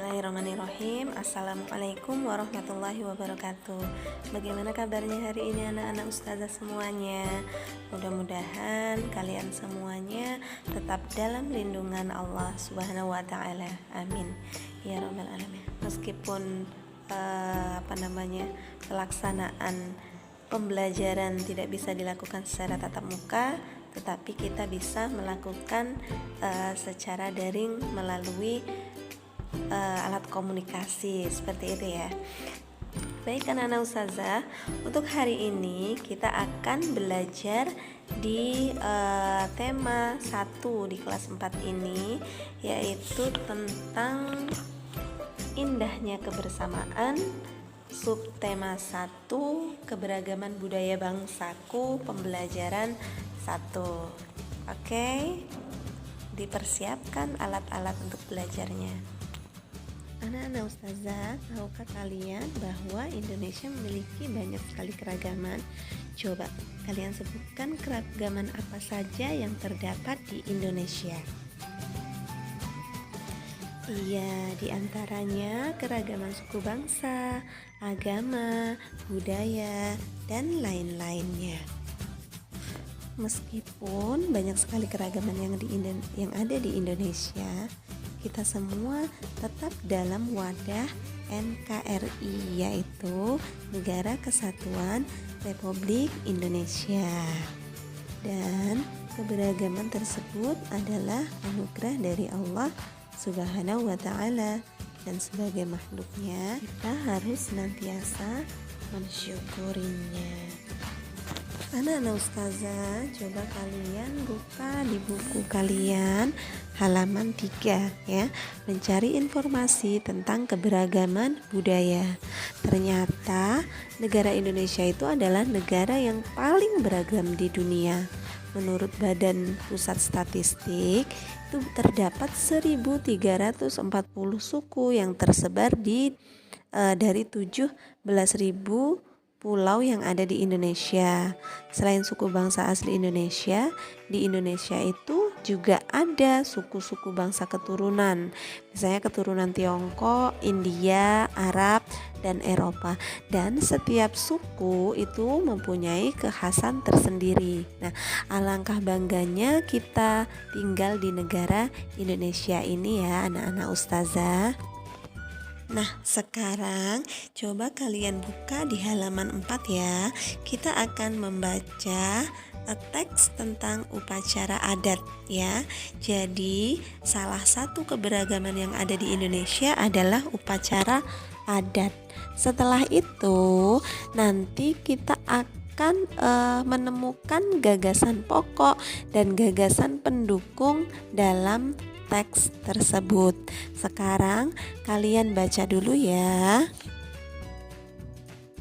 Bismillahirrahmanirrahim. Assalamualaikum warahmatullahi wabarakatuh. Bagaimana kabarnya hari ini anak-anak ustazah semuanya? Mudah-mudahan kalian semuanya tetap dalam lindungan Allah Subhanahu wa taala. Amin ya rabbal alamin. Meskipun pelaksanaan pembelajaran tidak bisa dilakukan secara tatap muka, tetapi kita bisa melakukan secara daring melalui alat komunikasi seperti itu ya. Baik anak-anak ustazah, untuk hari ini kita akan belajar di tema 1 di kelas 4 ini, yaitu tentang indahnya kebersamaan. Subtema 1, keberagaman budaya bangsaku, pembelajaran 1. Oke, dipersiapkan alat-alat untuk belajarnya. Anak-anak ustazah, tahukah kalian bahwa Indonesia memiliki banyak sekali keragaman? Coba kalian sebutkan keragaman apa saja yang terdapat di Indonesia. Iya, diantaranya keragaman suku bangsa, agama, budaya, dan lain-lainnya. Meskipun banyak sekali keragaman yang ada di Indonesia, kita semua tetap dalam wadah NKRI, yaitu Negara Kesatuan Republik Indonesia. Dan keberagaman tersebut adalah anugerah dari Allah Subhanahu wa ta'ala, dan sebagai makhluknya kita harus senantiasa mensyukurinya. Anak-anak ustazah, coba kalian buka di buku kalian halaman 3 ya, mencari informasi tentang keberagaman budaya. Ternyata negara Indonesia itu adalah negara yang paling beragam di dunia. Menurut Badan Pusat Statistik, itu terdapat 1.340 suku yang tersebar dari 17.000 pulau yang ada di Indonesia. Selain suku bangsa asli Indonesia, di Indonesia itu juga ada suku-suku bangsa keturunan. Misalnya keturunan Tiongkok, India, Arab, dan Eropa. Dan setiap suku itu mempunyai kekhasan tersendiri. Nah, alangkah bangganya kita tinggal di negara Indonesia ini ya, anak-anak ustazah. Nah, sekarang coba kalian buka di halaman 4 ya. Kita akan membaca teks tentang upacara adat ya. Jadi, salah satu keberagaman yang ada di Indonesia adalah upacara adat. Setelah itu, nanti kita akan menemukan gagasan pokok dan gagasan pendukung dalam teks tersebut. Sekarang kalian baca dulu ya.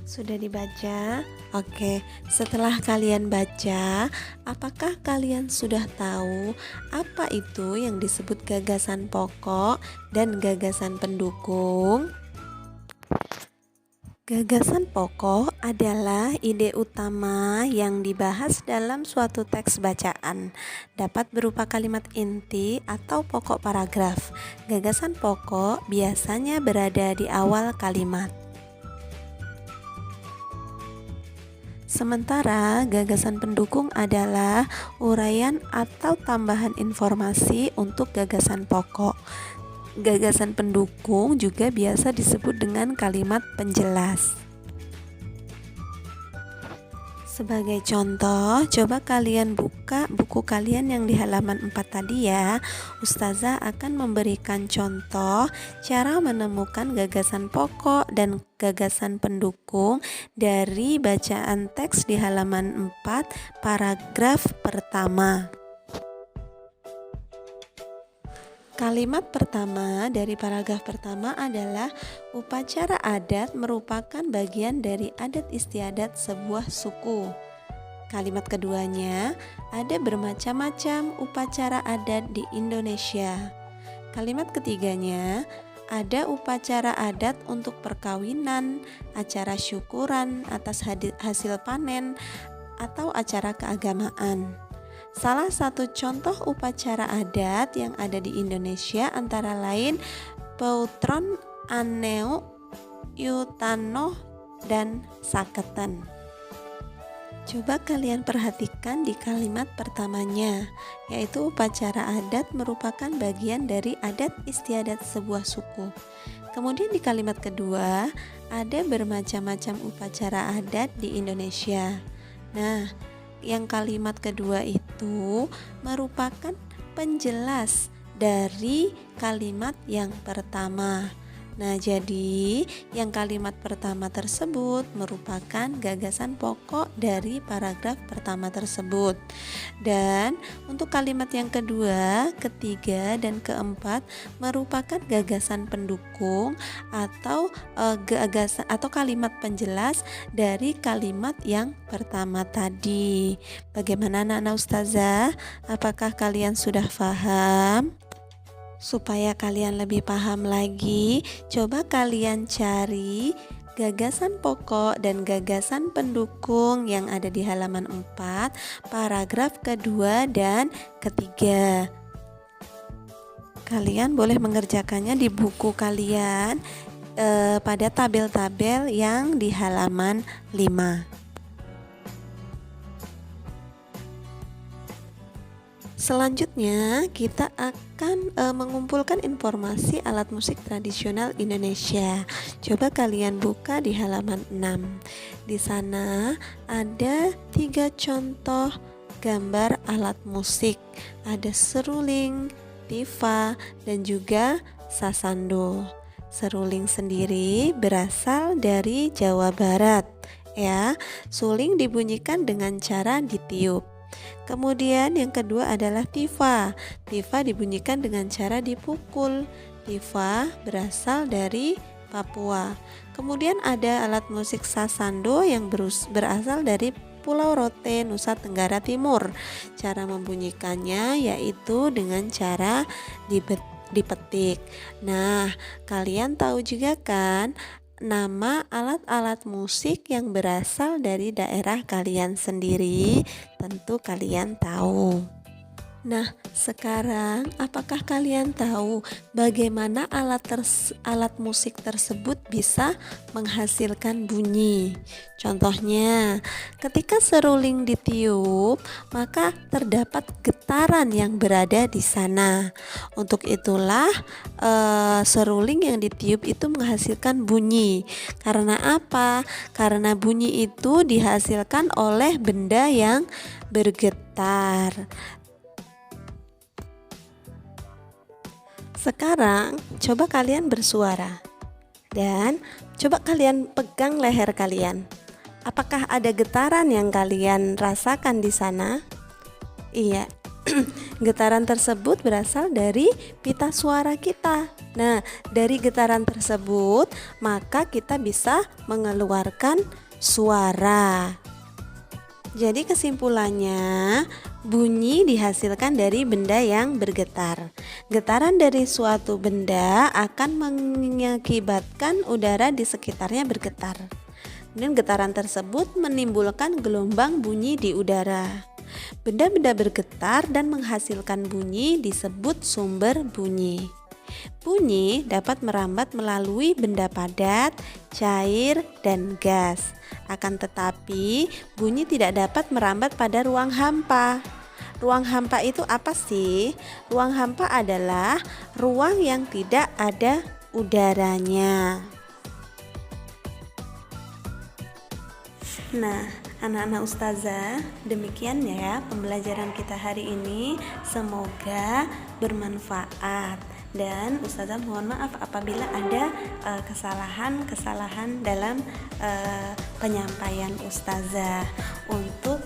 Sudah dibaca? Oke, setelah kalian baca, apakah kalian sudah tahu apa itu yang disebut gagasan pokok dan gagasan pendukung? Gagasan pokok adalah ide utama yang dibahas dalam suatu teks bacaan. Dapat berupa kalimat inti atau pokok paragraf. Gagasan pokok biasanya berada di awal kalimat. Sementara gagasan pendukung adalah uraian atau tambahan informasi untuk gagasan pokok. Gagasan pendukung juga biasa disebut dengan kalimat penjelas. Sebagai contoh, coba kalian buka buku kalian yang di halaman 4 tadi ya. Ustazah akan memberikan contoh cara menemukan gagasan pokok dan gagasan pendukung dari bacaan teks di halaman 4 paragraf pertama. Kalimat pertama dari paragraf pertama adalah upacara adat merupakan bagian dari adat istiadat sebuah suku. Kalimat keduanya, ada bermacam-macam upacara adat di Indonesia. Kalimat ketiganya, ada upacara adat untuk perkawinan, acara syukuran atas hasil panen, atau acara keagamaan. Salah satu contoh upacara adat yang ada di Indonesia antara lain Pautron, Aneu, Yutano, dan Saketen. Coba kalian perhatikan di kalimat pertamanya, yaitu upacara adat merupakan bagian dari adat istiadat sebuah suku. Kemudian di kalimat kedua, ada bermacam-macam upacara adat di Indonesia. Nah, yang kalimat kedua itu merupakan penjelas dari kalimat yang pertama. Nah, jadi yang kalimat pertama tersebut merupakan gagasan pokok dari paragraf pertama tersebut. Dan untuk kalimat yang kedua, ketiga, dan keempat merupakan gagasan pendukung atau gagasan atau kalimat penjelas dari kalimat yang pertama tadi. Bagaimana anak-anak ustazah? Apakah kalian sudah paham? Supaya kalian lebih paham lagi, coba kalian cari gagasan pokok dan gagasan pendukung yang ada di halaman 4, paragraf kedua dan ketiga. Kalian boleh mengerjakannya di buku kalian pada tabel-tabel yang di halaman 5. Selanjutnya kita akan mengumpulkan informasi alat musik tradisional Indonesia. Coba kalian buka di halaman 6. Di sana ada 3 contoh gambar alat musik. Ada seruling, tifa, dan juga sasando. Seruling sendiri berasal dari Jawa Barat, ya. Suling dibunyikan dengan cara ditiup. Kemudian yang kedua adalah tifa. Tifa dibunyikan dengan cara dipukul. Tifa berasal dari Papua. Kemudian ada alat musik sasando yang berasal dari Pulau Rote, Nusa Tenggara Timur. Cara membunyikannya yaitu dengan cara dipetik. Nah, kalian tahu juga kan nama alat-alat musik yang berasal dari daerah kalian sendiri? Tentu kalian tahu. Nah, sekarang apakah kalian tahu bagaimana alat musik tersebut bisa menghasilkan bunyi? Contohnya, ketika seruling ditiup, maka terdapat getaran yang berada di sana. Untuk itulah seruling yang ditiup itu menghasilkan bunyi. Karena apa? Karena bunyi itu dihasilkan oleh benda yang bergetar. Sekarang coba kalian bersuara dan coba kalian pegang leher kalian. Apakah ada getaran yang kalian rasakan di sana? Iya. Getaran tersebut berasal dari pita suara kita. Nah, dari getaran tersebut maka kita bisa mengeluarkan suara. Jadi kesimpulannya, bunyi dihasilkan dari benda yang bergetar. Getaran dari suatu benda akan mengakibatkan udara di sekitarnya bergetar. Dan getaran tersebut menimbulkan gelombang bunyi di udara. Benda-benda bergetar dan menghasilkan bunyi disebut sumber bunyi. Bunyi dapat merambat melalui benda padat, cair, dan gas. Akan tetapi, bunyi tidak dapat merambat pada ruang hampa. Ruang hampa itu apa sih? Ruang hampa adalah ruang yang tidak ada udaranya. Nah, anak-anak ustazah, demikian ya pembelajaran kita hari ini. Semoga bermanfaat. Dan ustazah mohon maaf apabila ada kesalahan-kesalahan dalam penyampaian ustazah. Untuk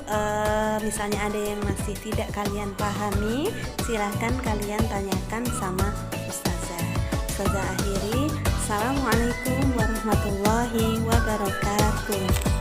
misalnya ada yang masih tidak kalian pahami, silahkan kalian tanyakan sama ustazah. Ustazah akhiri, assalamualaikum warahmatullahi wabarakatuh.